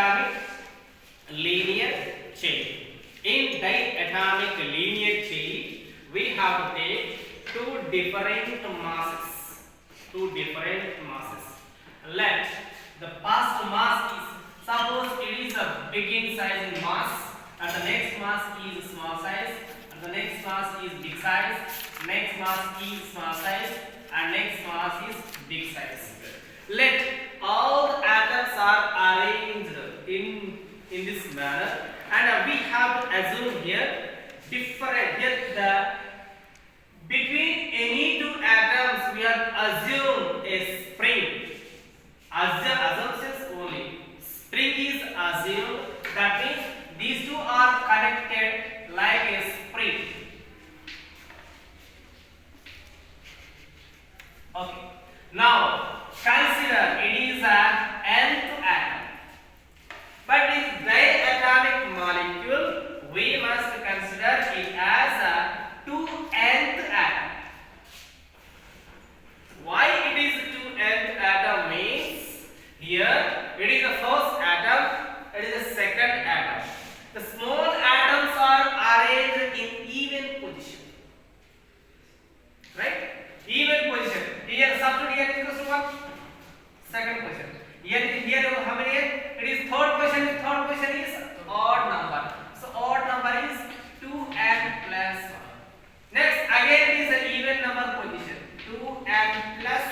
diatomic linear chain. In diatomic linear chain, we have to take two different masses. Let the first mass is, suppose it is a big size in mass, and the next mass is small size, and the next mass is big size, next mass is small size, and next mass is big size. Let all the atoms are arranged in this manner, and we have to assume here different, here the between any two atoms we have assumed a spring. Assumptions only. Spring is assumed. That means these two are connected like a spring. Okay. Now consider it is an nth atom, but this diatomic molecule we must consider it as a 2nth atom. Why it is 2nth atom means here it is the first atom, it is the second atom. The small atoms are arranged in even position, right? Even position. Here substitute here equals to what? Second position. Here how many? It is third position. Third position is odd number. So odd number is 2n plus 1. Next again it is an even number position. 2n plus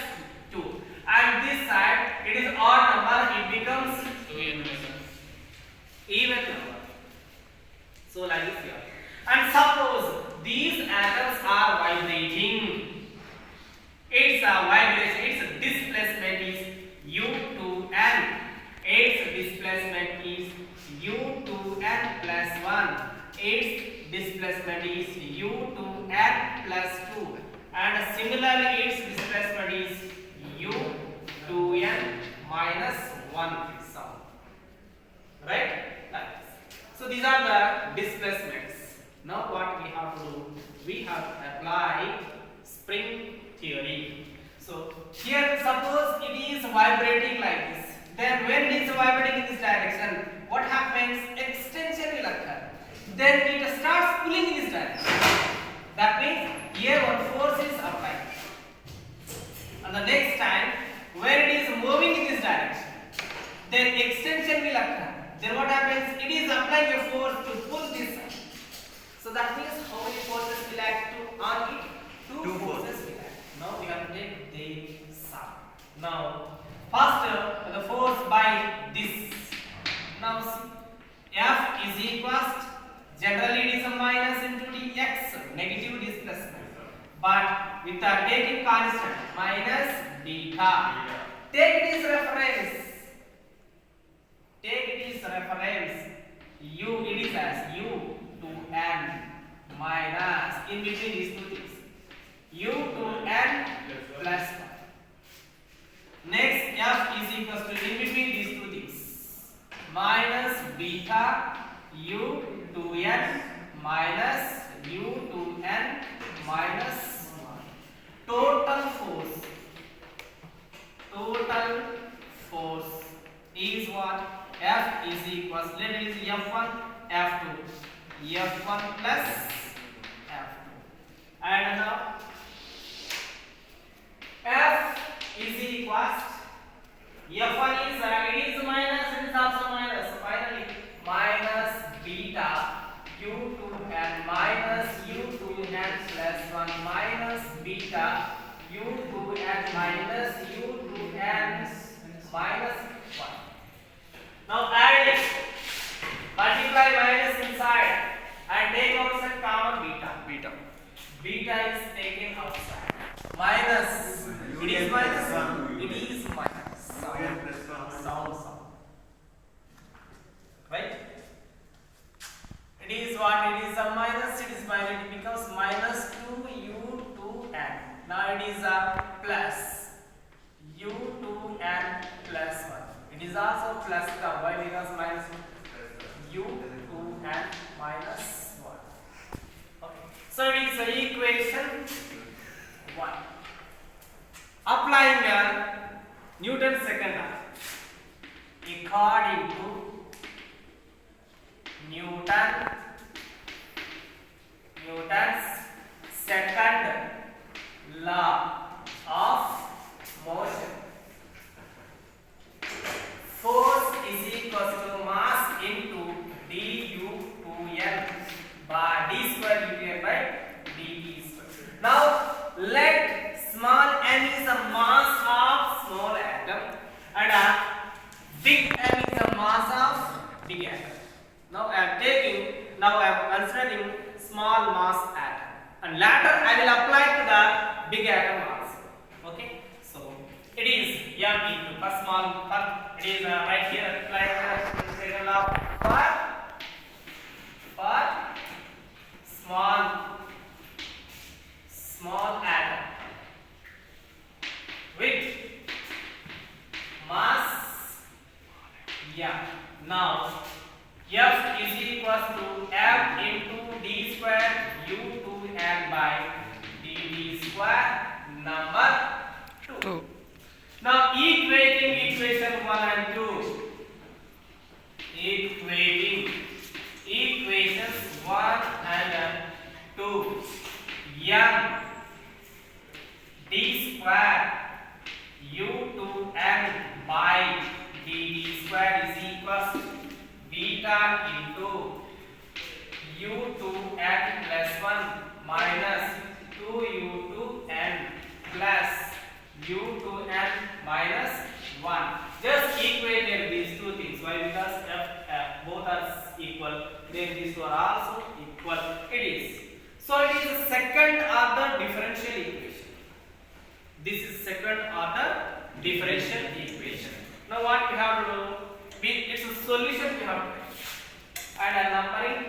2. And this side it is odd number. It becomes even number. So like this here. And suppose these atoms are vibrating. Its vibration, its displacement is u2n. Its displacement is u2n plus 1. Its displacement is u2n plus 2. And similarly, its displacement is u2n minus 1. Right? Like this. So these are the displacements. Now what we have to do? We have to apply spring theory. So here suppose it is vibrating like this. Then when it is vibrating in this direction, what happens? Extension will occur. Then it starts pulling in this direction. That means here one force is applied. And the next time when it is moving in this direction, then extension will occur. Then what happens? It is applying a force to pull this side. So that means how many forces will act on it? Two forces will act. Now we have to take the sum. Now first the force by this. Now see, F is equals, generally it is a minus into dx, negative displacement. But with the taking constant minus beta. Take it as reference. Take it as reference. U it is as u to n minus in between these two things. U to n plus 1. Next F is equals to in between these two things minus beta u to n minus u to n minus 1. Total force is what? F is equals, let it is F1 F2 F1 plus F2. And now F is equals, F1 is it is minus, it is also minus. So finally minus beta u to n minus u to n plus 1 minus beta u to n minus u to n minus 1. Now add it, multiply minus inside and take outside common beta. Beta is taken outside. Minus, it is minus, it is minus. Sound. Right? It is what? It is a minus, it is minus, it becomes minus 2u to n. Now it is a plus u to n plus 1. It is also plus the y becomes minus u to n minus 1. Okay. So it is equation 1. Applying Newton's second law according to Newton, Newton's second law of motion. Force is equals to mass into du/n by d square du by dt square. Now let small m is the mass of small atom and big M is the mass of big atom. Now I am considering small mass atom, and later I will apply to the big atom also. Okay, so it is M into for small, it is right here like second law for small atom with mass M. Now F is equals to M into d square u2n by dt square number 2. Now equating equation 1 and 2. Equating equations 1 and 2. M d square u2n by dt square is equals to beta into u2n plus 1 minus 2u2n plus u2n minus 1. Just equate these two things. Why? Because both are equal, then these two are also equal. It is. So it is a second order differential equation. This is second order differential equation. Now what we have to do? It's a solution we have to write. And a numbering.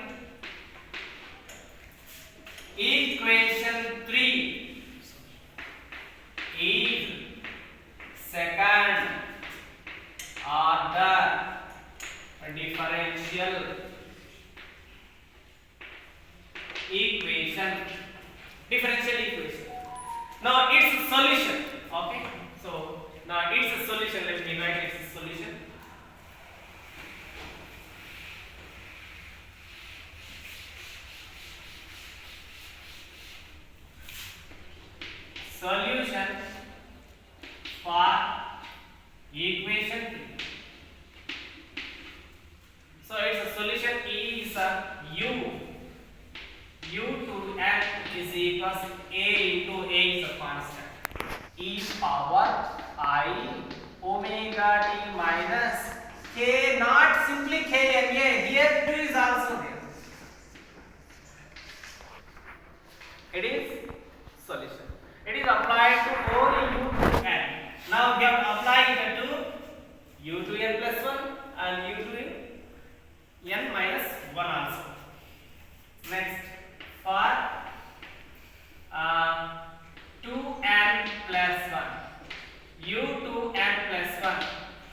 Equation 3 is second order differential equation. Differential equation. Now its a solution. Okay. So now it's a solution. Let me write its a solution. Solution for equation 3. So its a solution is u2n is equals a into a is a constant e power I omega t minus k, not simply kNa. Here 2 is also there. It is solution. It is applied to only u2n. Now we have to apply it to u2n plus 1 and u2n minus 1 also. Next, for 2n plus 1, u2n plus 1.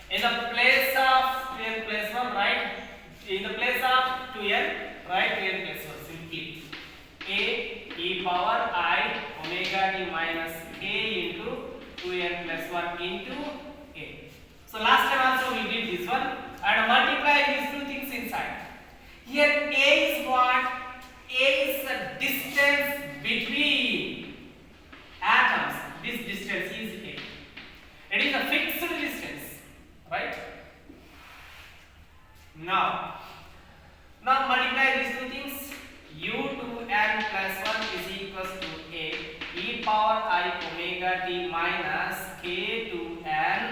In the place of 2n plus 1, right? In the place of 2n, write 2n plus 1 simply. A e power I omega t minus k into 2n plus 1 into a. So last time also we did this one and multiply these two things inside. Here a is what? A is the distance between atoms. This distance is a. It is a fixed distance, right? Now multiply these two things. u2n plus 1 is equals to a e power I omega t minus k2n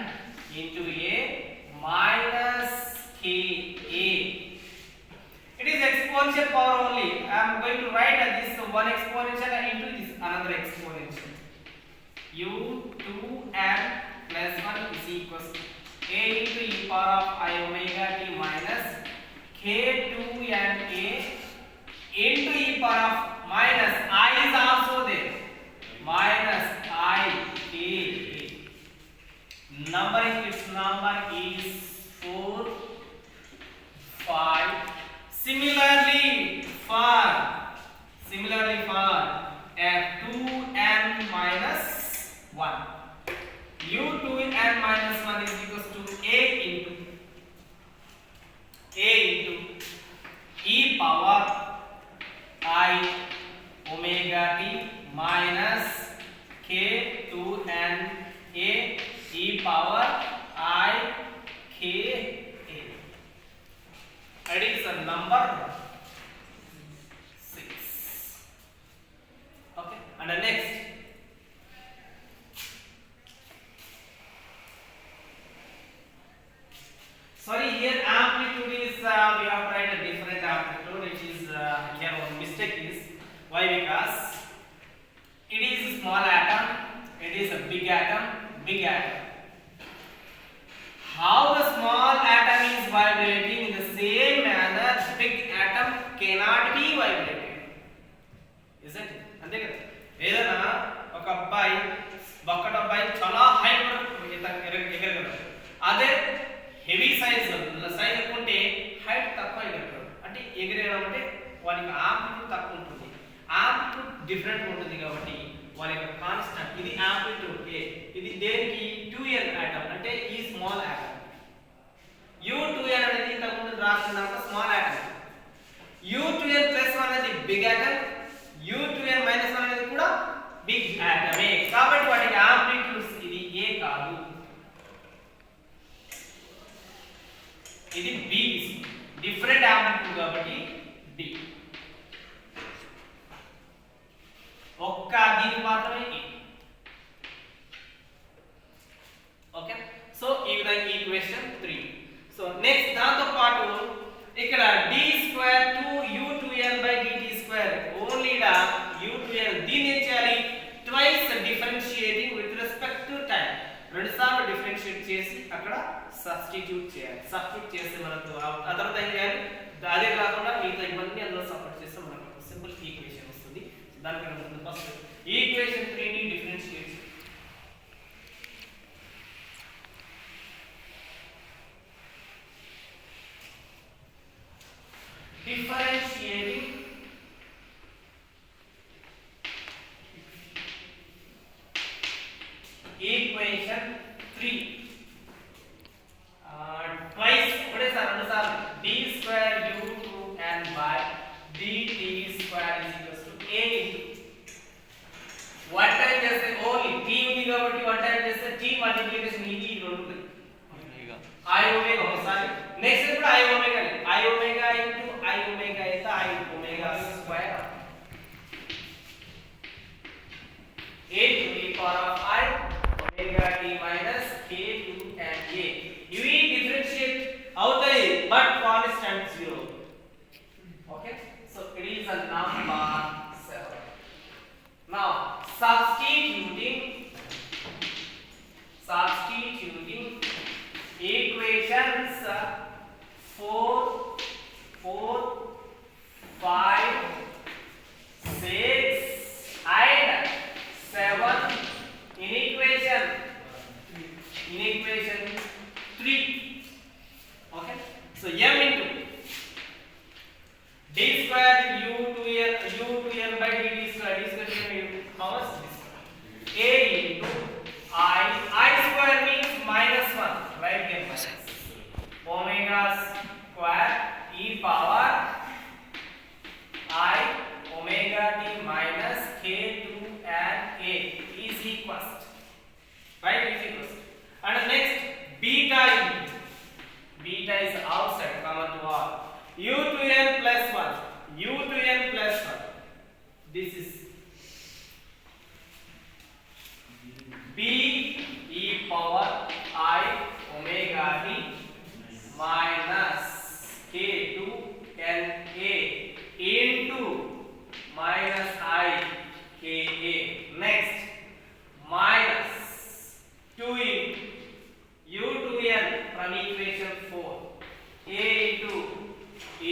into a minus ka. It is exponential power only. I am going to write this one exponential and into this another exponential. u2n plus 1 is equals to a into e power of I omega t minus k2n a into e power of minus I is also there, minus I k a. Numbering its number is 4, 5. Similarly for f2n minus 1, u2n minus 1 is equals to a into e power I omega t minus k to n a e power I k a. Addition number 6. Okay, and the next. Sorry, here amplitude is we have tried a different amplitude, which is here one mistake is why, because it is a small atom, it is a big atom, big atom. How the small atom is vibrating in the same manner, big atom cannot be vibrated, isn't it? అంతే కదా, ఏదైనా ఒక అబ్బాయి బక్కట అబ్బాయి చాలా height వరకు ఎగరగలడు, అదే heavy size అనుకుంటే హైట్ తక్కువ ఎగరగలడు. అంటే ఎగిరేయడం అంటే వానికి ఆంప్లిట్యూడ్ తక్కువ ఉంటుంది, ఆంప్లిట్యూడ్ డిఫరెంట్ ఉంటుంది కాబట్టి వారి యొక్క కాన్స్టెంట్ ఇది ఆంప్లిట్యూడ్ ఏ. ఇది దేనికి 2n ఆటం అంటే ఈ స్మాల్ ఆటం. U2n అనేది ఇంతకు ముందు రాసినంత స్మాల్ ఆటం. U2n ప్లస్ 1 అనేది బిగ్ ఆటం, U2n మైనస్ 1 అనేది కూడా బిగ్ ఆటమే. కాబట్టి వాటికి ఆంప్లిట్యూడ్స్ ఇది ఏ కాదు, ఇది బి, డిఫరెంట్ ఆంప్లిట్యూడ్ కాబట్టి డి. ఒక్క దీనికి మాత్రమే ఏ. ఓకే, సో ఈ విధంగా ఈక్వేషన్ 3. సో నెక్స్ట్ దాంతో పాటు ఇక్కడ d² 2u2n/dt² only the u2n దీన్ని ఏం చేయాలి, twice differentiating with respect to time, రెండు సార్లు డిఫరెన్షియేట్ చేసి అక్కడ సబ్స్టిట్యూట్ చేయాలి. సబ్స్టిట్యూట్ చేస్తే మనకు ఆ తర్వాత ఏం చేయాలి, అదే కాకుండా మిగతా ఇవన్నీ అందులో సబ్స్టిట్యూట్ చేస్తే మనకు సింపుల్ ఈక్వేషన్ వస్తుంది. దానికన్నా ముందు ఫస్ట్ ఈక్వేషన్ 3 ని differentiate differentiating equation 3 twice what is రెండు సార్లు d² u2n by dt² is equals to a into one time చేస్తే ఓన్లీ t ఉంది కాబట్టి వన్ టైం చేస్తే t మల్టిప్లికేషన్ ఇది రెండు ఉంటుంది i ఒమేగా ఒకసారి, నెక్స్ట్ ఇప్పుడు i omega i omega into i omega అయితే i omega square a to the power of i omega t minus k to n a. ఇవి డిఫరెన్షియేట్ అవుతాయి but constant 0. Okay, so it is a number 7. now substituting equations 4, 5, 6 and 7 in equation 3. okay, so m into d² u2n by dt², how much this a into I square means minus 1, right here minus omega square e power I omega t minus k to n a is equals, right, is equals. And next beta is outside common to all, u2n plus 1, this is b e power I omega t minus k to n a into minus I k a. next minus 2 into u2n from equation 4 a into e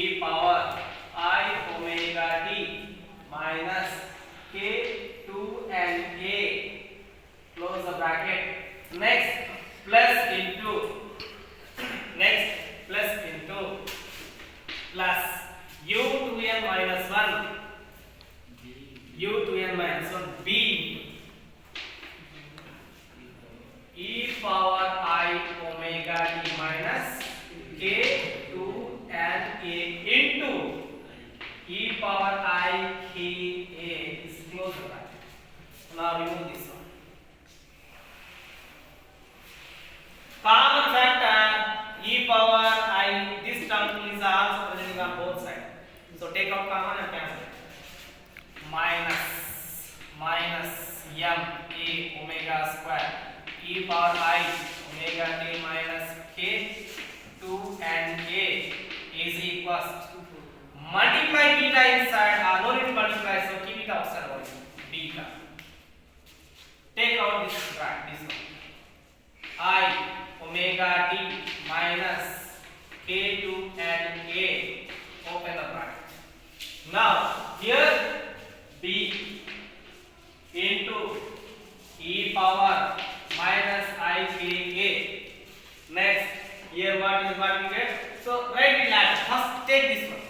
e power I k a is close to that. Now remove this one. Common factor e power I, this term is also present on both sides. So take out common and cancel. Minus m a omega square e power I omega t minus k 2 and a is equals multiply beta inside, no need to multiply, so keep it outside only. Beta. Take out this bracket, this one. I omega t minus k2 and a, open the bracket. Now here b into e power minus I k a. Next here what we get? So write it like first take this one.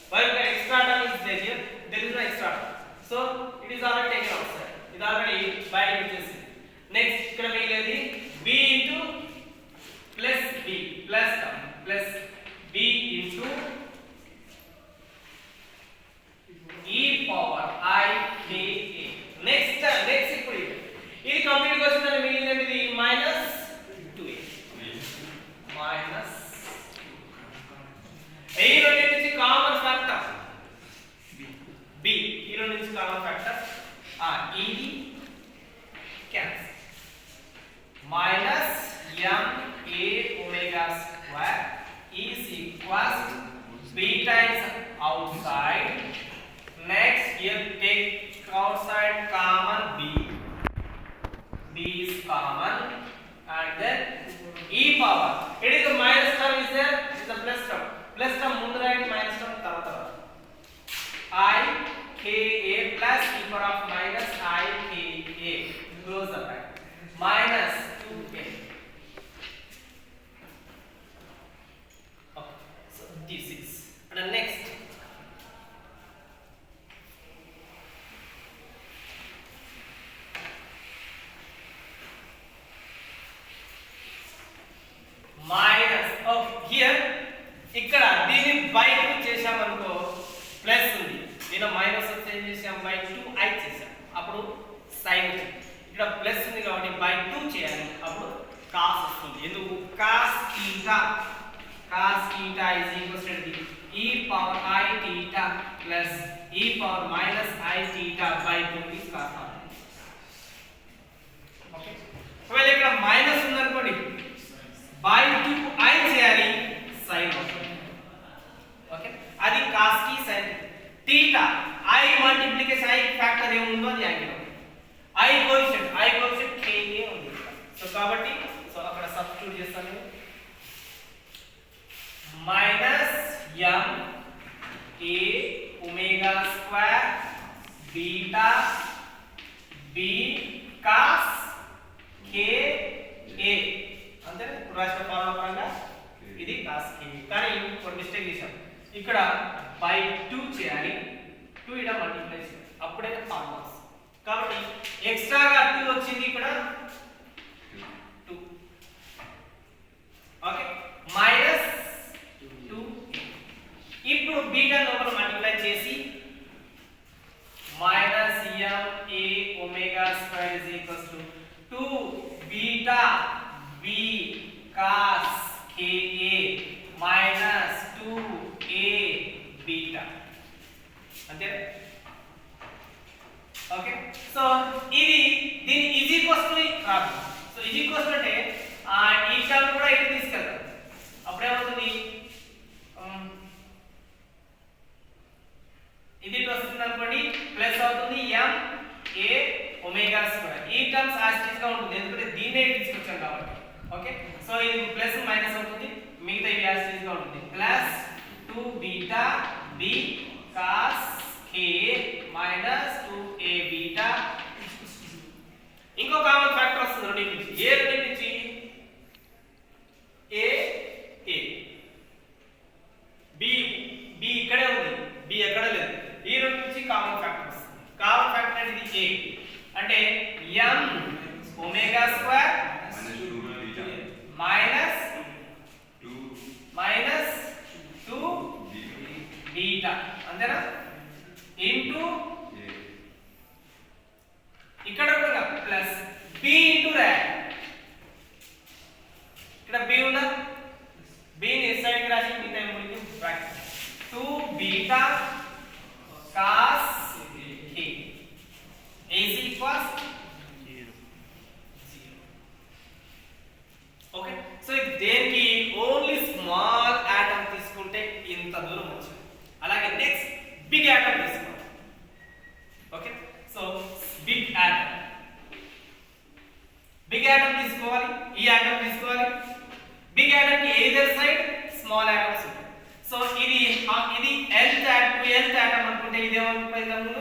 Why the extra term is there here? There is no extra term. So it is already taken outside. It already by division. Next ikkada migiledi b into plus b plus term plus b into e power I k a. Next ఇప్పుడు ఇది complete గా వచ్చిందని మిగిలినది ఇది minus 2a minus ఈ రెండు నుంచి common factor b ఈ రెండు నుంచి కామన్ ఫ్యాక్టర్ ఇది cancel minus m a omega square is equals b times outside. Next here take outside common b is common and then e power, it is a minus term is there, it is a plus term mundu rayandi minus term tarvata I k a plus e power of minus I k a, close the bracket, minus 2a. Okay, so this is, and next minus of here ఇక్కడ దీన్ని by 2 చేశాం అనుకో plus ఉంది, దీని minus వస్తే ఏం చేసాం by 2 i చేసాం, అప్పుడు sin వచ్చింది. ఇక్కడ ప్లస్ ఉంది కాబట్టి బై 2 చేయాలి, అప్పుడు cos వస్తుంది. ఎందుకు cos theta is equals to e power I theta plus e power minus I theta by 2 is cos. Okay, ఒకవేళ ఇక్కడ మైనస్ ఉంది అనుకోండి by 2 i చేయాలి, sin అవుతుంది. ఓకే, అది cos కి sin theta I multiplication I factor ఏముందో అది angle I coefficient k a ఉంది. సో కాబట్టి సో అక్కడ సబ్స్టిట్యూట్ చేస్తాను minus m a omega square beta b cos k a అంతే. రాష్ట్ర ఫార్ములా పరంగా ఇది cos k, కానీ ఒక మిస్టేక్ చేశాం, ఇక్కడ బై 2 చేయాలి, 2 ఇడ మల్టిప్లై చేయాలి, అప్పుడే ఫార్ములా. కాబట్టి ఎక్స్ట్రాగా 2 వచ్చింది ఇక్కడ 2. Okay, minus 2. ఇప్పుడు బీటా లోపల మల్టిప్లై చేసి minus m a omega square is equals to 2 beta b cos k a minus 2 a beta అంతే. ఓకే, సో ఇది దీని ఈజ్ ఈక్వల్స్ టు రాదు. సో ఈజ్ ఈక్వల్స్ అంటే ఈ టర్మ్ కూడా ఇటు తీసుకెళ్తాం, అప్పుడు ఏమవుతుంది ఇది వస్తుంది అనుకోండి ప్లస్ అవుతుంది m a omega square. ఈ టర్మ్స్ యాస్టిస్ గా ఉంటుంది ఎందుకంటే దీన్నే తీసుకొచ్చాం కాబట్టి. ఓకే, సో ఇది ప్లస్ మైనస్ అవుతుంది, మిగతా ఇది యాస్టిస్ గా ఉంటుంది, plus 2 beta b cos k minus 2a beta. ఇంకో కామన్ ఫ్యాక్టర్ వస్తుంది రెండింటి నుంచి, ఏ రెండింటి నుంచి a b ఇక్కడే ఉంది, b ఎక్కడ లేదు, ఈ రెండు నుంచి కామన్ ఫ్యాక్టర్ వస్తుంది. కామన్ ఫ్యాక్టర్ అనేది a అంటే m omega square minus 2 beta అంతేనా ఇంటూ ఇక్కడ కూడా ప్లస్ b ఇంటూ ర్యాడ్ ఇక్కడ b ఉందా b ని సైడ్ కి రాసి మిగతా మూడింటిని bracket 2 beta cos k is equals 0 okay so దేనికి ఓన్లీ స్మాల్ ఆటమ్ తీసుకుంటే ఇంత దూరం వచ్చింది అలాగే నెక్స్ట్ బిగ్ ఆటమ్ తీసుకోండి ఓకే సో బిగ్ ఆటమ్ తీసుకోవాలి ఈ ఆటమ్ తీసుకోవాలి బిగ్ ఆటమ్ కి ఎయిదర్ సైడ్ స్మాల్ ఆటమ్స్ ఉంటాయి సో ఇది nth ఆటమ్ అనుకుంటే ఇది ఏమనుకుంటాము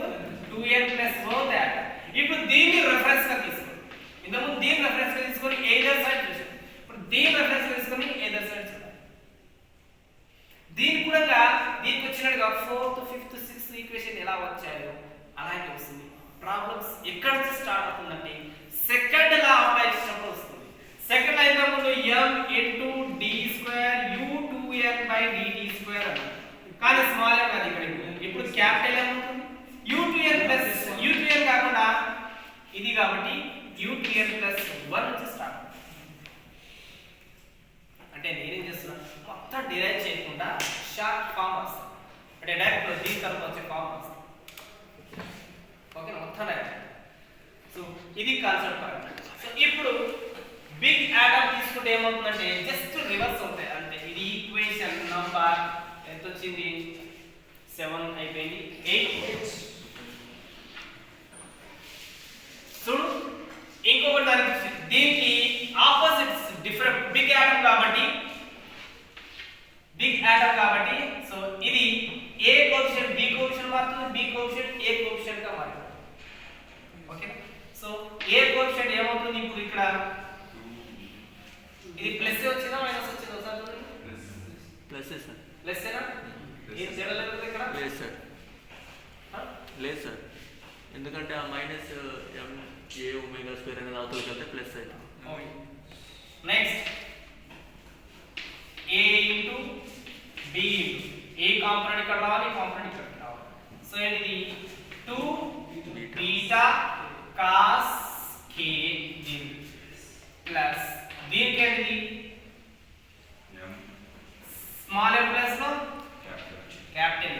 2n + 4th ఆటమ్ ఇప్పుడు దీన్ని రిఫరెన్స్ గా తీసుకోండి ఇంతకుముందు దీన్ని రిఫరెన్స్ గా తీసుకొని ఎయిదర్ సైడ్ చూసాం ఇప్పుడు దీన్ని రిఫరెన్స్ గా తీసుకొని ఎయిదర్ సైడ్ చూడాలి దీని కూడా దీనికి వచ్చినట్టుగా 4th 5th 6th ఈక్వేషన్ ఎలా వచ్చాయో అలాగే వస్తుంది ప్రాబ్లమ్స్ ఎక్కడ నుంచి స్టార్ట్ అవుతుందంటే సెకండ్ లా అప్లై చేసినప్పుడు వస్తుంది సెకండ్ లా అయితే ముందు m * d2 u2n/dt2 అని కానీ స్మాల్ m అది ఇక్కడ ఇప్పుడు క్యాపిటల్ m ఉంటుంది u2n + u2n కాకుండా ఇది కాబట్టి u2n + 1 నుంచి స్టార్ట్ అంటే నేనేం చేస్తున్నా మొత్తం డిరైవ్ చేయకుండా షార్ట్ ఫామ్ వస్తుంది అంటే డైరెక్ట్ దీని తర్వాత వచ్చే ఫామ్ వస్తుంది ఓకే మొత్తం డైరెక్ట్ సో ఇది కాన్సెప్ట్ సో ఇప్పుడు బిగ్ ఆటమ్ తీసుకుంటే ఏమవుతుందంటే జస్ట్ రివర్స్ అవుతాయి అంటే ఇది ఈక్వేషన్ నంబర్ ఎంత వచ్చింది 7 అయిపోయింది 8 చూడు ఇంకొకటి దానికి దీనికి ఆపోజిట్స్ డిఫరెంట్ బిగ్ ఆటమ్ కాబట్టి సో ఇది ఏ కోఎఫిషియంట్ b కోఎఫిషియంట్ మారుతుంది b కోఎఫిషియంట్ a కోఎఫిషియంట్ గా మారుతుంది ఓకే సో a కోఎఫిషియంట్ ఏమవుతుంది ఇప్పుడు ఇక్కడ ఇది ప్లస్ వచ్చిందా మైనస్ వచ్చిందా ఒకసారి చూడండి ప్లస్ సార్ ప్లస్ ఏనా ఏం తేడా లేదు ఇక్కడ లేదు సార్ లేదు సార్ ఎందుకంటే ఆ minus m a omega square అనేది అవతలకి వెళ్తే ప్లస్ అవుతుంది next a into b a component ఇక్కడ రావాలి కాంపోనెంట్ ఇక్కడ రావాలి సో ఇది 2 బీటా cos k ప్లస్ దీనికి ఏంటిది small m plus capital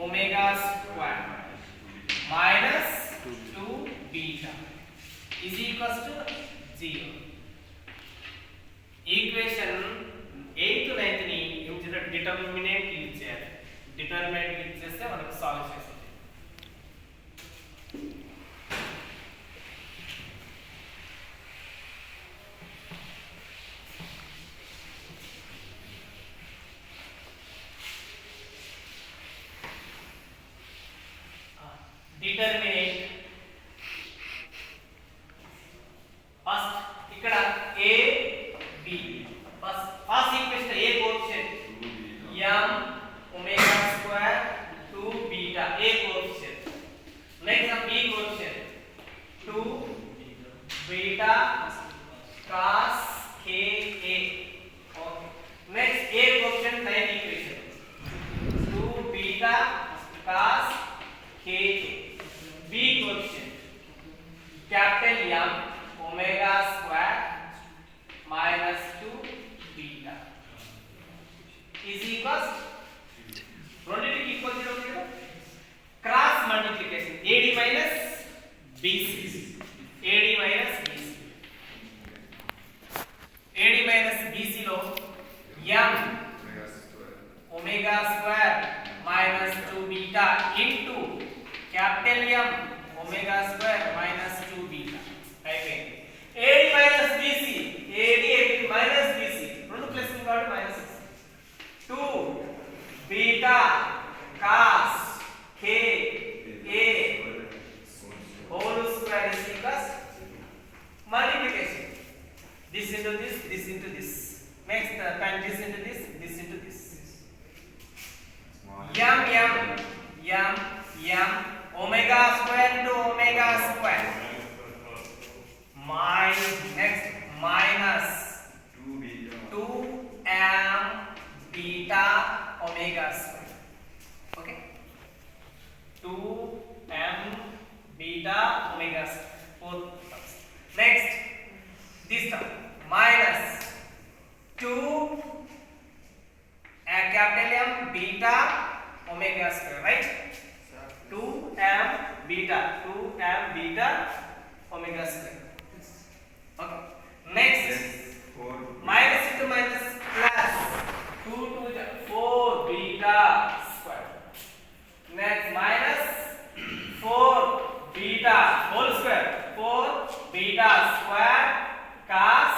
omega square minus 2 beta is equals to 0 equation 8th 9th ని డిటర్మినెంట్ యూజ్ చేయాలి డిటర్మినెంట్ యూజ్ చేస్తే మనకు సాల్వ్ చేస్తుంది డిటర్మినెంట్ ఫస్ట్ ఇక్కడ a b first equation a coefficient m omega square 2 beta a coefficient next b coefficient 2 beta cos k a okay next a coefficient nine equation 2 beta cos k b coefficient capital M omega square minus 2 beta is equals రెండింటికి equal చేయాలి కదా cross multiplication AD minus BC AD minus BC AD minus BC లో M omega square minus 2 beta into capital M omega square minus 2 beta అయిపోయింది AD minus BC AD minus BC రెండు plus కాబట్టి minus 2 beta cos k a whole square is equals multiplication this into this next time this into this into this m omega square into omega square next minus 2m beta omega square okay 2m beta omega square 4 terms. Next this term minus 2 capital M beta omega square, right? 2m beta omega square. Okay. Next minus into minus plus 2 to the 4 beta square. Next minus 4 beta whole square, 4 beta square cos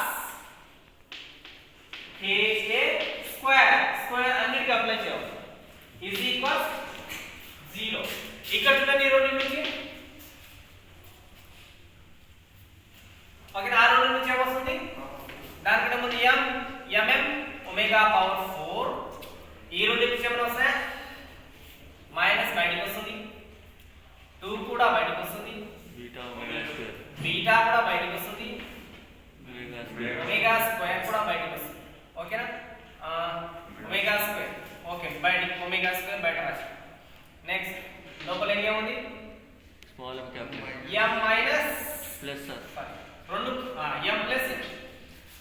ka square అన్నిటికీ apply చేయాలి is equals 0. ఇక్కడ చూడండి ఈ రెండు నుంచి okay ఆ రెండు నుంచి ఏమొస్తుంది దానికంటే ముందు mm ఒమేగా పవర్ 4 ఈ రెండు నుంచి ఏమైనా వస్తాయా మైనస్ బయటకు వస్తుంది 2 కూడా బయటకు వస్తుంది బీటా కూడా బయటకు వస్తుంది ఒమేగా స్క్వేర్ కూడా బయటకు వస్తుంది ఓకేనా ఒమేగా స్క్వేర్ ఓకే బయట ఒమేగా స్క్వేర్ బయట రాసి నెక్స్ట్ లోపల ఏముంది small m capital m minus plus sir రెండు m ప్లస్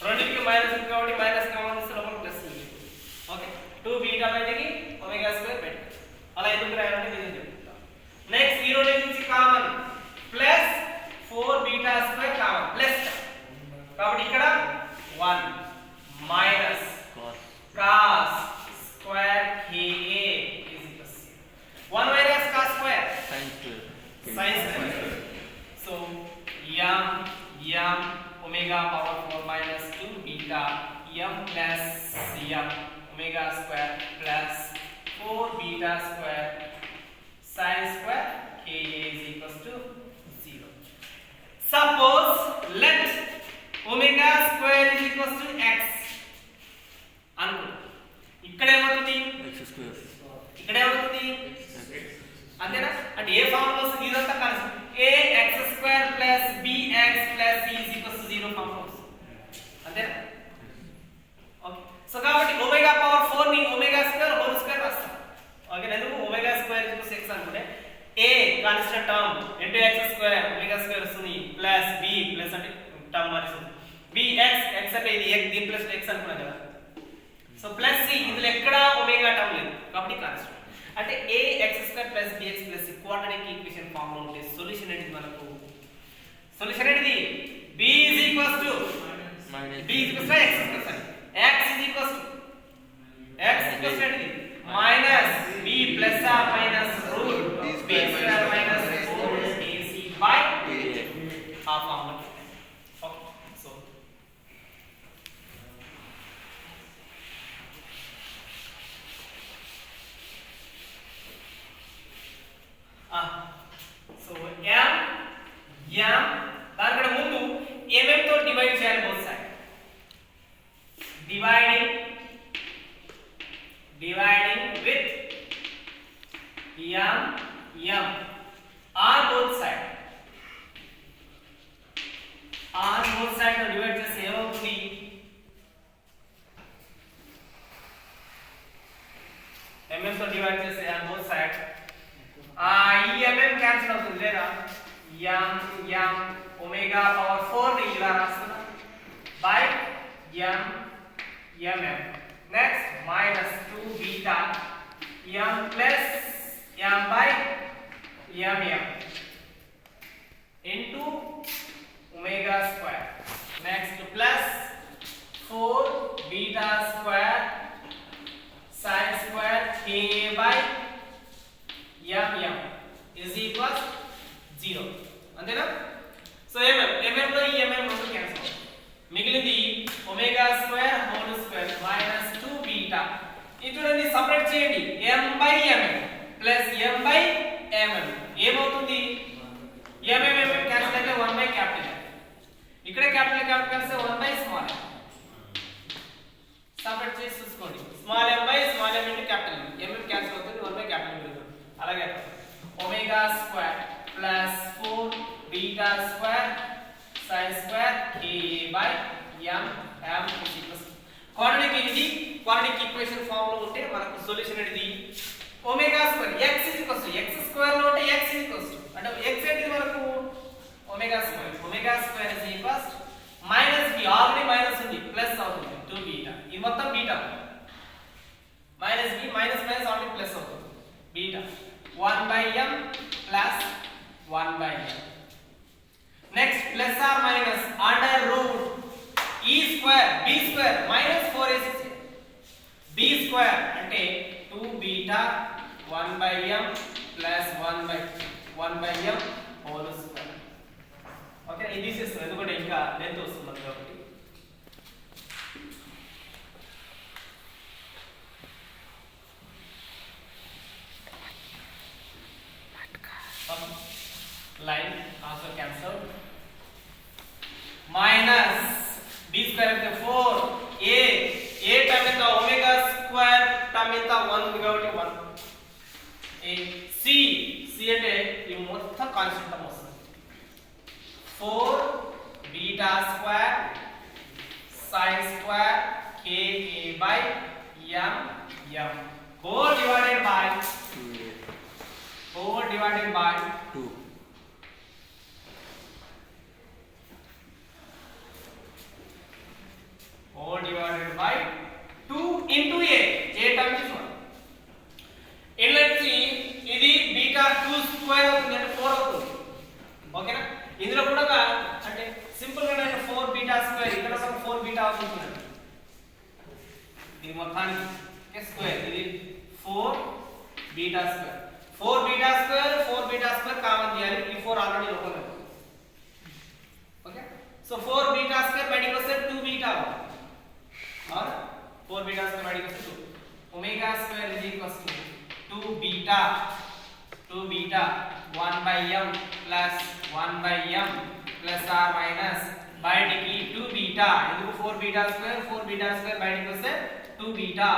రెండుకి మైనస్ ఉంది కాబట్టి మైనస్ కామన్ వస్తే లోపల ప్లస్ ఉంది ఓకే 2 బీటా బయటకి ఒమేగా స్క్వేర్ బయట అలా ఎందుకు రాయాలంటే నేను చెప్తా నెక్స్ట్ ఈ రెండు నుంచి common plus 4 beta square common plus కాబట్టి ఇక్కడ 1 minus cos square ka is equals 1 minus cos square sin square. So m omega power 4 minus 2 beta m plus m omega square plus 4 beta square sin square ka is equals to 0. Suppose let omega square is equals to x అనుకో ఇక్కడ ఏమవుతుంది x² ఇక్కడ ఏమవుతుంది అంతేనా అంటే ఏ formula వస్తుంది ఇదంతా కలిసి ax² bx c 0 ఫార్ములా వస్తుంది అంతేనా ఓకే సో కాబట్టి ఒమేగా పవర్ 4 ని ఒమేగా స్క్వేర్ హోల్ స్క్వేర్ రాస్తాం ఓకే ఎందుకు ఒమేగా స్క్వేర్ x అనుకుంటే a constant term into x² omega square వస్తుంది ప్లస్ b ప్లస్ అంటే టర్మ్ మారుతుంది bx x అంటే ఇది x దీని ప్లస్ x అనుకున్నాం కదా సో ప్లస్ సి ఇందులో ఎక్కడ ఒమేగా టర్మ్ లేదు కాబట్టి కాన్స్టెంట్ అంటే ax² bx c quadratic equation form లో ఉంటే సొల్యూషన్ ఏంటి మనకు సొల్యూషన్ ఏంటి b x² x ఏంటి మైనస్ b ప్లస్ ఆ minus root b square minus 4ac by ఆ formula okay so so m దానికంటే ముందు mm తో డివైడ్ చేయాలి both side dividing with m r both side తో డివైడ్ చేస్తే ఏమవుతుంది mm తో డివైడ్ చేస్తే r both side ఈ mm క్యాన్సిల్ అవుతుంది లేదా m ఒమేగా పవర్ 4 ని ఇలా రాస్తున్నా by mm next minus 2 beta m plus m by mm into omega square next plus 4 beta square sin square ka by mm is equals 0 అంతేనా so mm లో ఈ mm రెండు cancel మిగిలింది omega square whole square minus 2 beta ఇది చూడండి separate చేయండి m by mm plus m by mm ఏమవుతుంది mm cancel అయితే 1 బై క్యాపిటల్ ఇక్కడ క్యాపిటల్ కలిస్తే 1 బై స్మాల్ సెపరేట్ చేసి చూసుకోండి small m by small m into capital m cancel అవుతుంది 1 బై క్యాపిటల్ అలాగే omega square plus 4 beta square sin square ka by m is equals quadratic equation form లో ఉంటే మనకు solution ఏంటిది omega square x is equals to x square లో ఉంటే omega square. Omega square is equals minus b, already minus ఉంది plus అవుతుంది 2 beta. ఇది మొత్తం beta. Minus b minus minus already plus అవుతుంది beta. 1/m plus 1/m. Next plus or minus under root e square b square minus 4ac. b square అంటే 2 beta 1/m plus 1/m whole square. Okay, ఇది తీసేస్తాం ఎందుకంటే ఇంకా length వస్తుంది కాబట్టి. Line also cancelled. Minus b square అంటే 4 a term ఎంత omega square term ఎంత 1 కాబట్టి 1 a c అంటే ఈ మొత్తం కాన్స్టెంట్ టర్మ్ వస్తుంది 4 beta square sin square k a by m whole divided by 2 whole divided by 2 into a term is 1. And let's see ఇది beta 2 square అవుతుంది అంటే 4 అవుతుంది. ఓకేనా, ఇందులో కూడా అంటే సింపుల్ గా నేను 4 బీటా స్క్వేర్ ఇక్కడ ఒక 4 బీటా అవుతుంది. ఇది మొత్తానికి స్క్వేర్ ఇది 4 beta square 4 beta square common చేయాలి. ఈ 4 ఆల్రెడీ లోపల ఉంది. ఓకే, సో 4 బీటా స్క్వేర్ బయటికి వస్తే 2 బీటా और 4 beta square by equals to 2. Omega square is equals to 2 beta 1 by m plus 1 by m plus r minus by dt 2 beta into 4 beta square by equals to 2 beta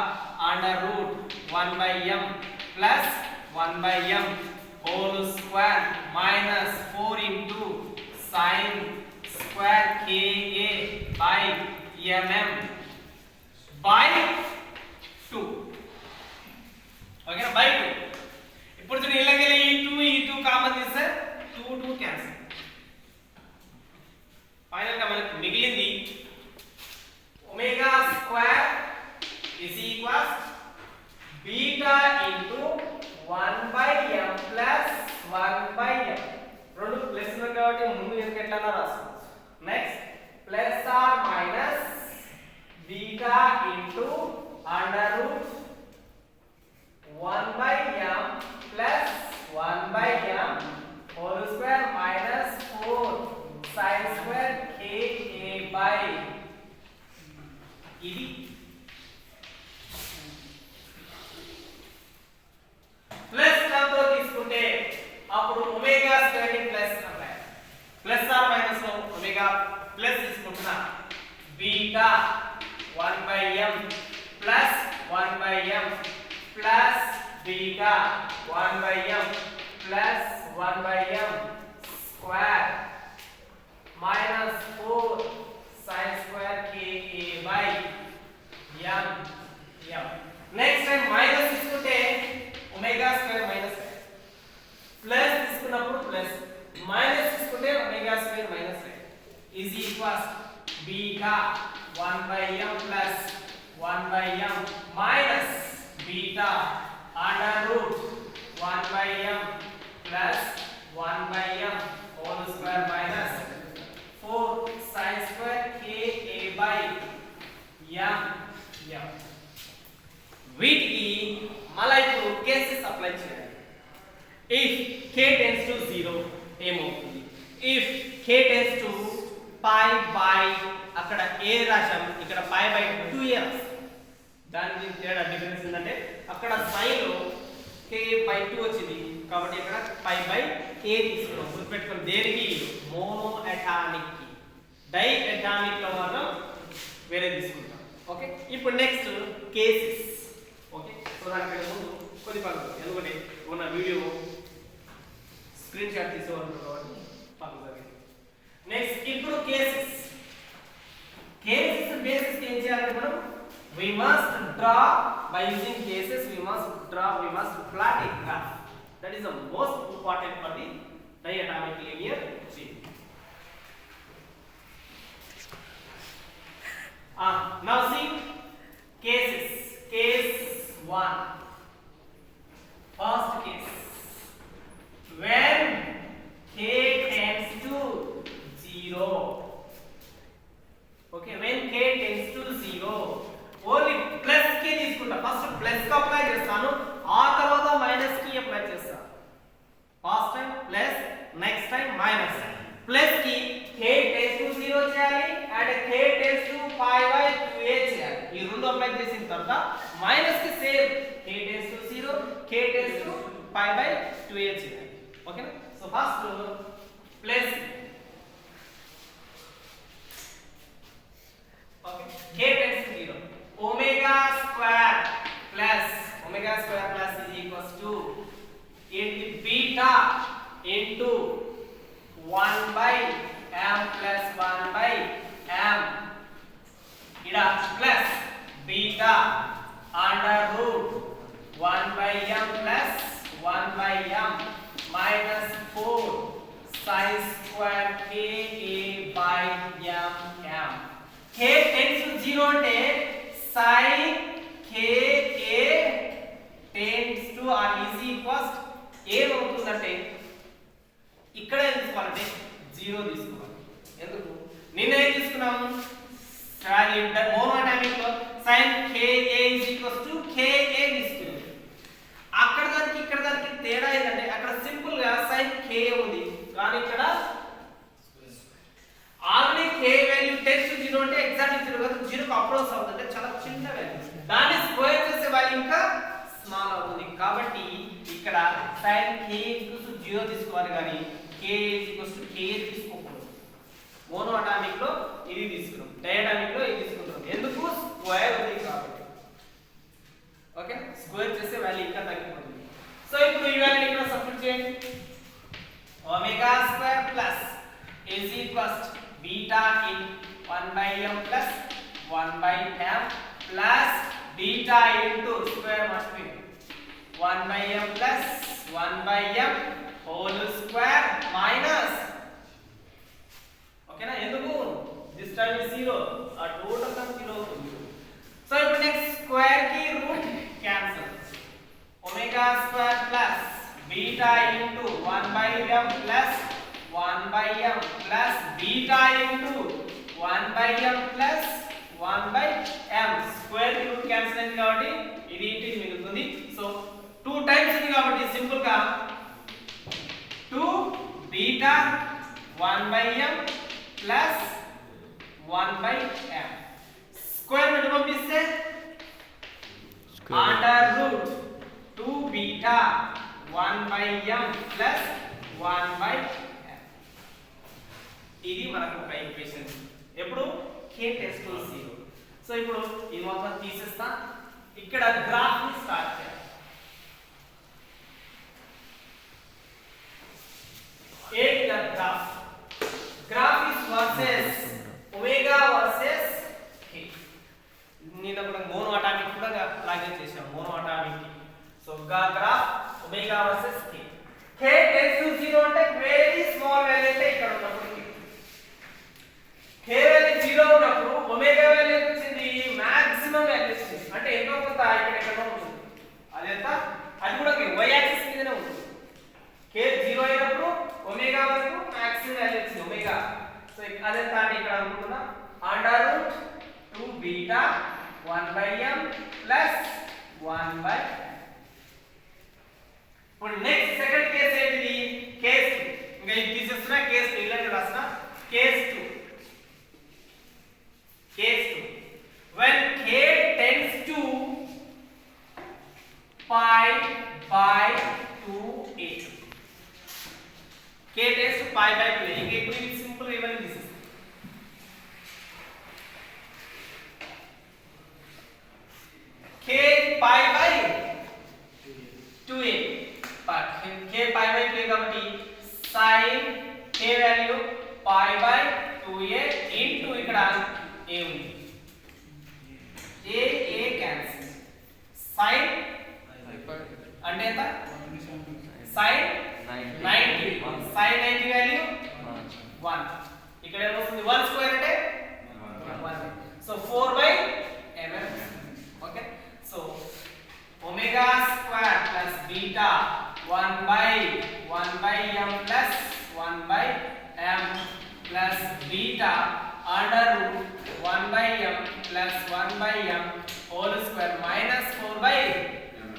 under root 1 by m plus 1 by m whole square minus 4 into sin square ka by mm by 2. Okay, by 2. ఇప్పుడు చూడండి ఇలాగెళ్ళి ఈ 2 common తీస్తే 2 cancel. Final గా మనకి మిగిలింది omega square is equals beta into 1/m plus 1/m. రెండు plus కాబట్టి ముందు ఎట్లా రాసుకోవచ్చు. Next plus or minus beta into under root 1/m plus 1/m whole square minus 4 sin square ka by ఇది ప్లస్ టర్మ్ తో తీసుకుంటే అప్పుడు ఒమేగా స్క్వేర్ ని ప్లస్ అవ్వాలి. ప్లస్ ఆర్ మైనస్ లో ఒమేగా ప్లస్ తీసుకుంటున్నా beta 1/m plus 1/m plus beta 1/m plus 1/m square minus 4 sin square ka by m. Next time minus తీసుకుంటే omega square minus plus తీసుకున్నప్పుడు plus minus తీసుకుంటే omega square minus is equals beta 1/m plus 1/m minus beta under root 1/m plus 1/m whole square minus 4 sin square ka by m. వీటికి మళ్ళీ ఇప్పుడు cases apply చేయాలి. If k tends to 0 ఏమవుతుంది? If k tends to pi by అక్కడ a రాశాం, ఇక్కడ pi by 2a రాశాం. దానికి తేడా difference ఏంటంటే అక్కడ sin లో k by 2 వచ్చింది కాబట్టి ఇక్కడ pi by a తీసుకున్నాం. గుర్తుపెట్టుకోండి, దేనికి? మోనో అటామిక్ కి. డై అటామిక్ లో మాత్రం వేరే తీసుకుంటాం. ఓకే, ఇప్పుడు నెక్స్ట్ కేసెస్. ఓకే, సో దానికి ముందు కొద్ది పనులు ఎందుకంటే ఉన్న వీడియో స్క్రీన్ షాట్ తీసేవాళ్ళు కాబట్టి పనులు జరిగింది. నెక్స్ట్ ఇప్పుడు కేసెస్ బేసిస్ ఏం చేయాలంటే మనం we must draw by using cases we must plot a graph. That is the most important for the diatomic linear chain. Now see cases. Case 1. First case. When k tends to 0. Okay, when k tends to 0, only plus k తీసుకుంటా. First plus కి apply చేస్తాను, ఆ తర్వాత minus కి apply చేస్తాను. First time plus, next time minus. Plus కి k tends to 0 చేయాలి and k tends to pi by 2a చేయాలి. ఈ రెండు అప్లై చేసిన తర్వాత మైనస్ కి same k tends to 0, k tends to pi by 2a చేయాలి. ఓకేనా? So first plus okay, k tends to 0, omega square plus is equals to into beta into 1 by m plus 1 by m. Ida plus beta under root 1 by m plus 1 by m minus 4 sin square k a by m m. K tends to 0 అంటే sin k a tends to or is equals ఏమవుతుందంటే ఇక్కడ ఏం తీసుకోవాలంటే 0 తీసుకోవాలి. ఎందుకు? నిన్న ఏం తీసుకున్నాము? మోనోటామిక్ లో sin ka is equals to ka తీసుకున్నాం. అక్కడ దానికి ఇక్కడ దానికి తేడా ఏంటంటే అక్కడ సింపుల్ గా sin ka ఉంది, కానీ ఇక్కడ already k value tends to 0 అంటే ఎగ్జాక్ట్లీ 0 కాదు, 0 కి అప్రోచ్ అవుతుంది, చాలా చిన్న వాల్యూ. దాన్ని స్క్వేర్ చేసే వాల్యూ ఇంకా స్మాల్ అవుతుంది. కాబట్టి ఇక్కడ sin k 0 తీసుకోవాలి, కానీ k k తీసుకోకూడదు. మోనోటామిక్ లో ఇది తీసుకున్నాం, డయాటామిక్ లో ఇది తీసుకుంటాం. ఎందుకు? స్క్వేర్ ఉంది కాబట్టి. ఓకే, స్క్వేర్ చేసే వాల్యూ ఇంకా తగ్గిపోతుంది. సో ఇప్పుడు ఈ వాల్యూ ఇక్కడ సబ్స్టిట్యూట్ చేయండి. Omega square plus is equals to beta in 1 by m plus 1 by m plus beta into square must be 1 by m plus 1 by m whole square minus, okay na? ఎందుకు? this time is 0, ఆ total term 0 అవుతుంది. So ఇప్పుడు next square కి root cancel. Omega square plus beta into 1 by m plus 1 by m plus beta into 1 by m plus 1 by m. Square కి root cancel అయింది కాబట్టి ఇది ఇంటి మిగులుతుంది. సో 2 టైమ్స్ ఉంది కాబట్టి సింపుల్ గా 2 beta 1 by m plus 1 by m. Square ని పంపిస్తే under root 2 beta 1 by m plus 1 by m. ఇది మనకు ఒక ఈక్వేషన్. ఎప్పుడు k tends to 0. సో ఇప్పుడు ఈ మొత్తం తీసేస్తా, ఇక్కడ గ్రాఫ్ ని స్టార్ట్ చేయాలి. ఏంటి graph? Graph is versus omega versus k. నిన్న కూడా మోనోటామిక్ కూడా లాగే చేసాం, monatomic. So graph omega versus k. k tends to 0 అంటే వెరీ స్మాల్ వాల్యూ అంటే ఇక్కడ ఉన్నప్పుడు k వాల్యూ 0 ఉన్నప్పుడు ఒమేగా వాల్యూ ఎంత వచ్చింది? మాక్సిమం వాల్యూ వచ్చింది. అంటే ఎంతో కొంత ఇక్కడ ఎక్కడో ఉంటుంది. అది ఎంత? అది కూడా y యాక్సిస్ మీదనే ఉంటుంది. k 0 అయినప్పుడు ఒమేగా వరకు మాక్సిమం వాల్యూ వచ్చింది ఒమేగా. సో అదెంత అంటే ఇక్కడ అనుకుంటున్నా under root 2 beta 1 by m plus 1 by m. ఇప్పుడు నెక్స్ట్ సెకండ్ కేస్ ఏంటిది? కేస్ 2. ఇంకా ఇది తీసేస్తున్నా, కేస్ 2 ఇలాంటి రాస్తున్నా. Case 2 when k tends to pi by 2a. k tends to pi by 2a. ఇంకా ఇప్పుడు ఇది సింపుల్ ఇవన్నీ తీసేస్తాం. k pi by 2a, but k pi by 2a కాబట్టి sin k value pi by 2a into ఇక్కడ a ఉంది. a cancel. sin అంటే ఎంత? sin 90. sin 90 value 1. ఇక్కడ ఏమొస్తుంది? 1 స్క్వేర్ అంటే 1. So So 4 by mm. Okay. So omega square plus beta 1 by m plus 1 by m plus beta under root 1 by m plus 1 by m whole square minus 4 by mm.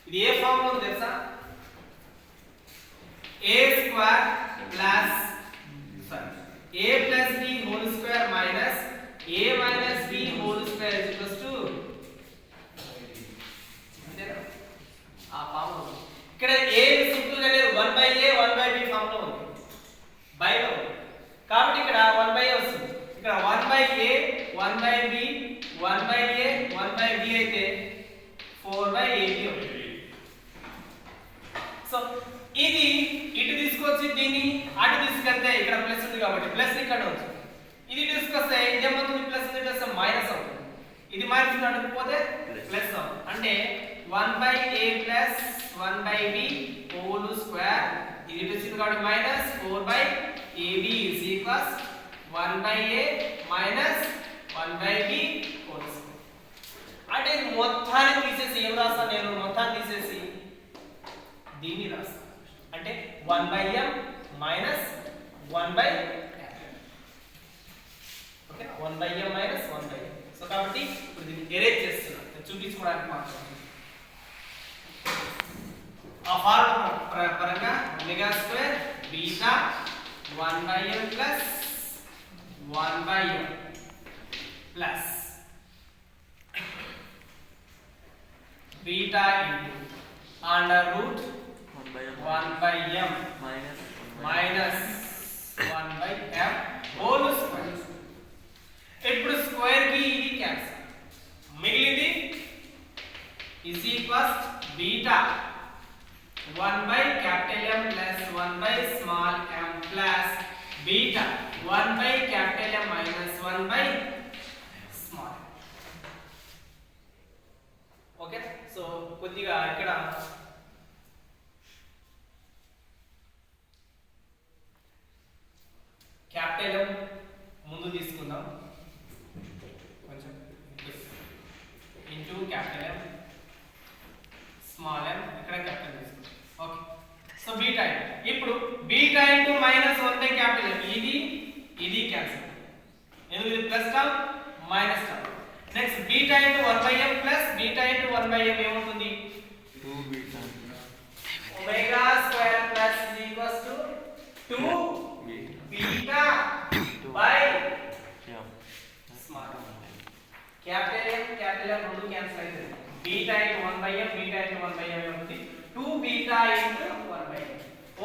ఇది ఏ form లో ఉంది తెలుసా? a square plus a plus b whole square minus a minus b whole square is equals to ఆ form లో ఇక్కడ a simple గా లేదు 1 by a 1 by b form లో ఉంది బై లో ఉంది కాబట్టి ఇక్కడ 1 by a వస్తుంది ఇక్కడ 1 by a 1 by b 1 by a 1 by b అయితే 4 by ab అవుతుంది. సో ఇది ఇటు తీసుకొచ్చి దీన్ని అటు తీసుకెళ్తే ఇక్కడ ప్లస్ ఉంది కాబట్టి ప్లస్ ఇక్కడ ఉంది. ఇది తీసుకొస్తే ఇదేమవుతుంది ప్లస్ ఉంది ప్లస్ మైనస్ అవుతుంది. ఇది మైనస్ అటు పోతే ప్లస్ అవుతుంది. అంటే 1 by a plus 1 by b whole square ఇది వచ్చింది కాబట్టి minus 4 by ab is equals 1 by a minus 1 by b whole square. అంటే ఇది మొత్తాన్ని తీసేసి ఏం రాస్తా నేను మొత్తాన్ని తీసేసి దీన్ని రాస్తా అంటే 1 by m minus 1 by m. Okay 1 by m minus 1 by m. So కాబట్టి ఇప్పుడు దీన్ని ఎరేజ్ చేస్తున్నా నేను చూపించుకోవడానికి మాత్రమే. ఆ ఫార్ములా పరంగా omega square beta 1 by m plus 1 by m plus beta into under root 1 by m minus 1 by m whole square. ఇప్పుడు స్క్వేర్ కి ఇది క్యాన్సిల్ మిగిలింది is equals beta 1 by capital M plus 1 by small m plus beta 1 by capital M minus 1 by small m. Okay so కొద్దిగా ఇక్కడ capital M ముందు తీసుకుందాం కొంచెం into capital M small m ఇక్కడ క్యాపిటల్ తీసుకుందాం. ఓకే సో బీటా ఇప్పుడు beta into minus 1 by capital M ఇది cancel ఎందుకు ఇది plus term minus term. Next beta into 1 by m plus beta into 1 by m ఏమవుతుంది 2 beta omega square plus equals to 2 beta by small capital M రెండు cancel అవుతుంది. beta into 1 by m beta into 1 by m ఏమవుతుంది 2 beta into 1 by m.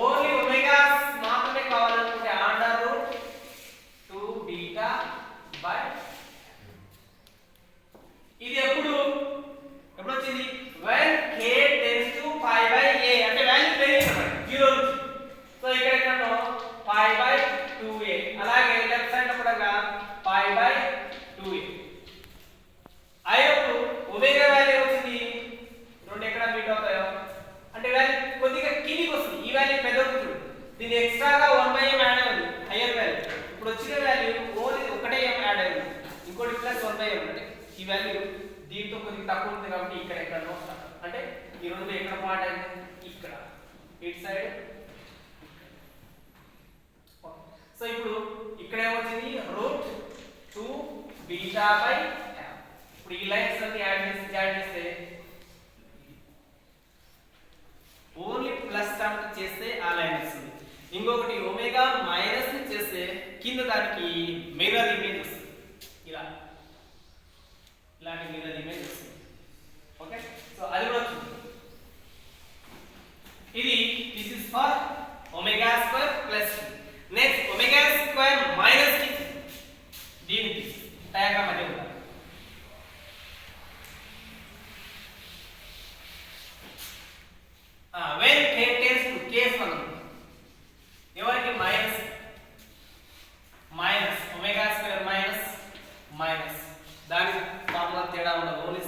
Only omega మాత్రమే కావాలనుకుంటే under root 2 beta by ఇది ఎప్పుడు వచ్చింది when k tends to pi by a అంటే value పెరిగింది 0 నుంచి. సో ఇక్కడ ఎక్కడో pi by 2a అలాగే లెఫ్ట్ సైడ్ కూడా pi by 2a అయినప్పుడు ఒమేగా వాల్యూ వచ్చింది రెండు ఎక్కడ మీట్ అవుతాయో అంటే వాల్యూ కొద్దిగా కిందికి వస్తుంది. ఈ వాల్యూ పెద్ద అవుతుంది దీని ఎక్స్ట్రాగా 1 by m యాడ్ అయింది హైయర్ వాల్యూ. ఇప్పుడు వచ్చిన వాల్యూ ఓన్లీ ఒకటే m యాడ్ అయింది ఇంకోటి ప్లస్ 1 by m అంటే ఈ వాల్యూ దీంతో కొద్దిగా తక్కువ ఉంటుంది కాబట్టి ఇక్కడ ఎక్కడో అంటే ఈ రెండు ఎక్కడ పార్ట్ అయింది ఇక్కడ ఇట్ సైడ్. సో ఇప్పుడు ఇక్కడ ఏమొచ్చింది రూట్ 2 బీటా బై m. ఇప్పుడు ఈ లైన్స్ అన్ని యాడ్ చేస్తే ఓన్లీ ప్లస్ టర్మ్ చేస్తే ఆ లైన్ వస్తుంది. ఇంకొకటి ఒమేగా మైనస్ ని చేస్తే కింద దానికి మిర్రర్ ఇమేజ్ వస్తుంది ఇలాంటి మిర్రర్ ఇమేజ్ వస్తుంది. ఓకే సో అది కూడా చూద్దాం. ఇది this is for omega square plus next omega square minus కి దీనికి డయాగ్రామ్ అదే ఉండాలి. when k tends to case 1 ఎవరికి మైనస్ ఒమేగా స్క్వేర్ మైనస్ దాని ఫార్ములా తేడా ఉండదు ఓన్లీ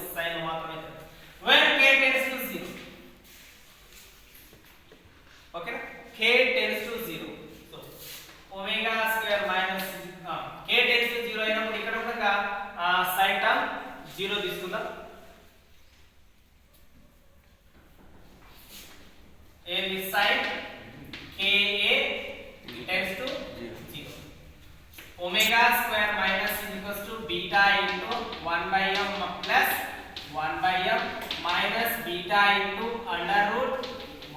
తీసుకుందాం. ఏంది sin ka tends to 0. Omega square minus is equals to beta into 1 by m plus 1 by m minus beta into under root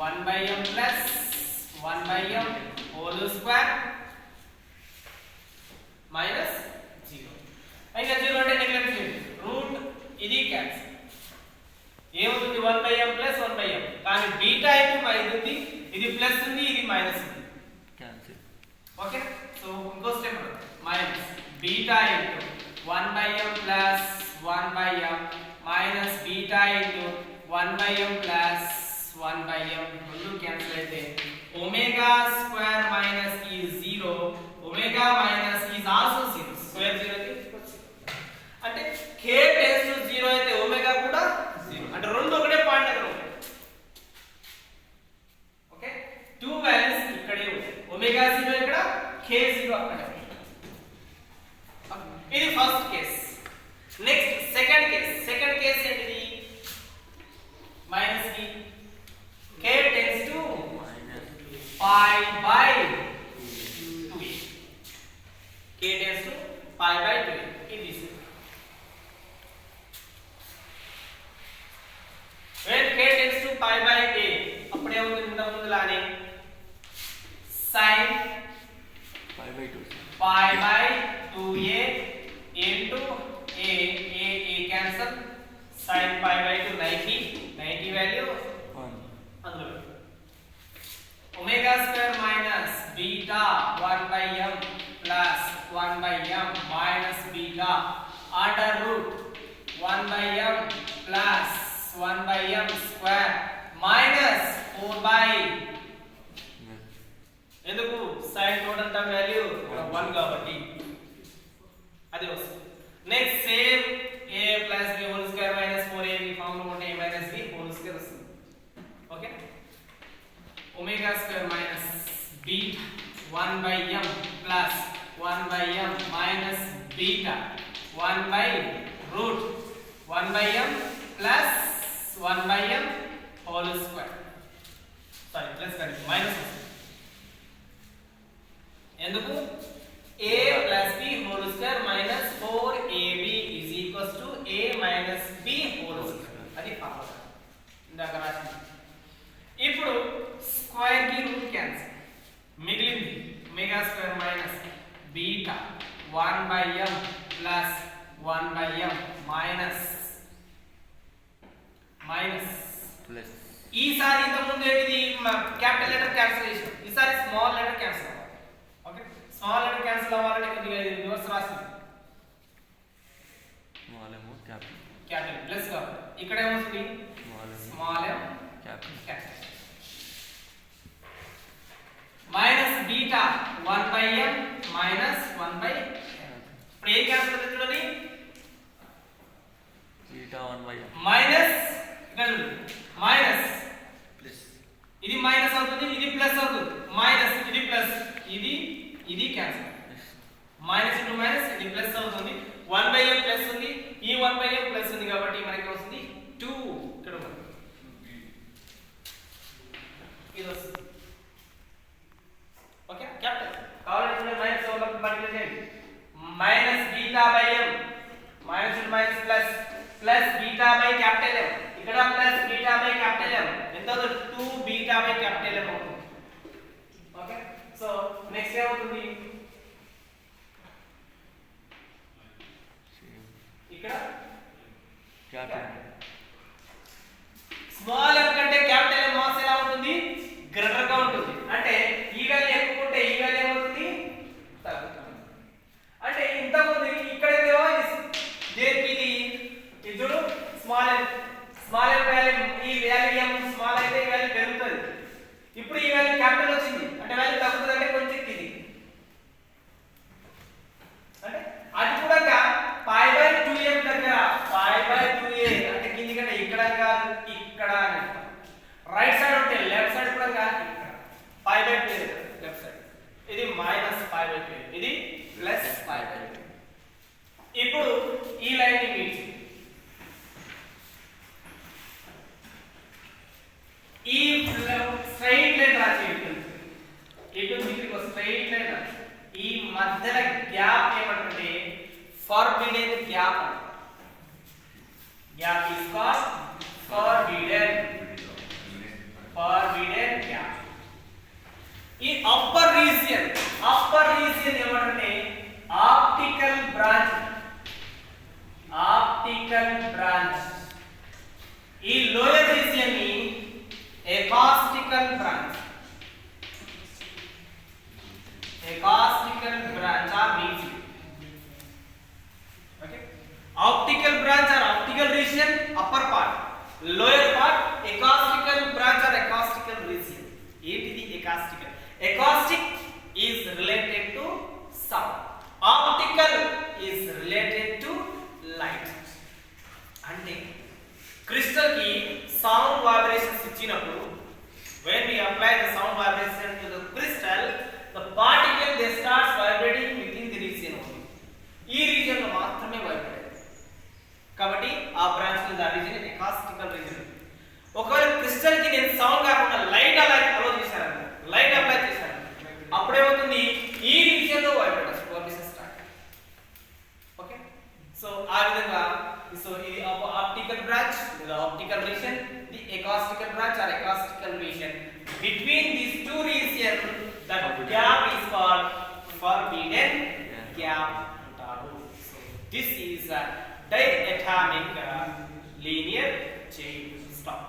1 by m plus 1 by m whole square minus 0. ఇంకా 0 అంటే neglect చేయండి. Route ఇది cancel. ఏమవుతుంది 1 by m plus 1 by m. కానీ beta into minus ఉంది, ఇది plus ఉంది, ఇది మైనస్ ఉంది. క్యాన్సిల్. ఓకే, సో ఇంకో step minus beta into 1 by m plus 1 by m minus beta into 1 by m plus 1 by m రెండు cancel అయితే omega square minus is 0, omega minus is also 0, square 0 అయితే అంటే k tends to 0 అయితే omega కూడా 0, అంటే రెండు ఒకటే point దగ్గర ఉంటాయి. ఓకే, 2 వాల్యూస్ ఇక్కడే ఉంటాయి, omega 0 ఇక్కడ, k 0 అక్కడ. ఇది first case. Next second case ఏంటిది? మైనస్ కి k tends to pi by 2a, k tends to pi by 2a. ఇది when k tends to pi by a అప్పుడు ఏమవుతుంది? ఇంత ముందులానే sin pi by 2 pi by 2a into a cancel, sin pi by 2 90 value 1 అందులో omega square minus beta 1 by m plus 1 by m minus beta under root 1 by m plus 1 by m square minus 4 by ఎందుకు sin total term value 1 కాబట్టి అది వస్తుంది. Next same a plus b whole square minus 4ab ఫార్మ్ లో ఉంటే a minus b whole square వస్తుంది. Okay, omega square minus beta 1 by m plus 1 by m minus beta 1 by root 1 by m plus 1 by m whole square. Sorry plus కానీ minus వస్తుంది. ఎందుకు? a plus b whole square minus 4ab is equals to a minus b whole square. అది formula ఇందాక రాసింది. ఇప్పుడు square కి root cancel, మిగిలింది omega square minus beta 1 by m plus 1 by m minus plus ఈసారి ఇంత ముందు ఏంటిది క్యాపిటల్ లెటర్ క్యాన్సిల్ చేసాం, ఈసారి స్మాల్ లెటర్ క్యాన్సిల్ అవ్వాలి. ఓకే, స్మాల్ లెటర్ క్యాన్సిల్ అవ్వాలంటే కొద్దిగా రివర్స్ రాసింది, స్మాల్ m క్యాపిటల్ ప్లస్ కాబట్టి ఇక్కడ ఏమొస్తుంది? Small m capital minus beta 1 by m minus 1 by ఇప్పుడు ఏం క్యాన్సిల్ అవుతుంది చూడండి, బీటా 1 by m మైనస్ ఇక్కడ మైనస్ ప్లస్ ఇది మైనస్ అవుతుంది, ఇది ప్లస్ అవుతుంది, మైనస్ ఇది ప్లస్, ఇది క్యాన్సిల్, మైనస్ ఇంటూ మైనస్ ఇది ప్లస్ అవుతుంది, 1 by m ప్లస్ ఉంది, ఈ 1 by m ప్లస్ ఉంది కాబట్టి మనకి వస్తుంది 2 ఇక్కడ ఉంది. ఇది వస్తుంది. ఓకే, క్యాపిటల్ కావాలంటే మైనస్ ఓవర్లాప్ మల్టిప్లై చేయండి. Minus beta by m minus into minus plus plus beta by capital M, ఇక్కడ plus beta by capital M ఎంత అవుతుంది? 2 బీటా బై క్యాపిటల్ M అవుతుంది. ఓకే, సో నెక్స్ట్ ఏమవుతుంది? ఇక్కడ క్యాపిటల్ స్మాల్ m కంటే capital M mass ఎలా ఉంటుంది? Greater గా ఉంటుంది. అంటే ఈ వాల్యూ ఎక్కువ ఉంటే ఈ వాల్యూ ఏమవుతుంది? తగ్గుతుంది. అంటే ఇంత ముందు ఇక్కడ ఏమో ఇది చూడు స్మాల్ m వాల్యూ, ఈ వాల్యూ m స్మాల్ అయితే ఈ వాల్యూ పెరుగుతుంది. ఇప్పుడు ఈ వాల్యూ క్యాపిటల్ వచ్చింది అంటే వాల్యూ తగ్గుతుంది, అంటే కొంచెం ఇది అంటే అది కూడా pi by 2a దగ్గర pi by 2a అంటే కింది కంటే ఇక్కడ కాదు ఇక్కడ అని రైట్ సైడ్ ఉంటే లెఫ్ట్ సైడ్ కూడా కాదు ఇక్కడ pi by 2a left side, ఇది మైనస్ pi by 2a, ఇది ప్లస్ pi by 2a. ఇప్పుడు ఈ లైన్ ని meet gap is called forbidden gap. ఈ upper region ఏమంటే optical branch ఈ lower region ని acoustical branch or region. Okay, optical branch or optical region upper part, lower part acoustical branch or acoustical region. ఏంటిది acoustical? Acoustic is related to sound, optical is related to light. అంటే crystal కి sound vibrations ఇచ్చినప్పుడు, when we apply the sound vibration to the crystal, the particle they starts vibrating within the region only. ఈ region లో మాత్రమే vibrate. కాబట్టి ఆ branch ని ఆ region acoustical region. ఒకవేళ క్రిస్టల్ కి నేను సౌండ్ కాకుండా లైట్ అలా అలో చేశాను, లైట్ అప్లై చేశాను, అప్పుడేమవుతుంది ఈ రీజియన్ లో వైబ్రేషన్ స్టార్ట్. ఓకే, సో ఆ విధంగా సో ఇది ఆప్టికల్ బ్రాంచ్ లేదా optical region, the acoustical branch or acoustical region. Between these two regions, that gap is called forbidden gap. So this is a diatomic linear chain. Stop.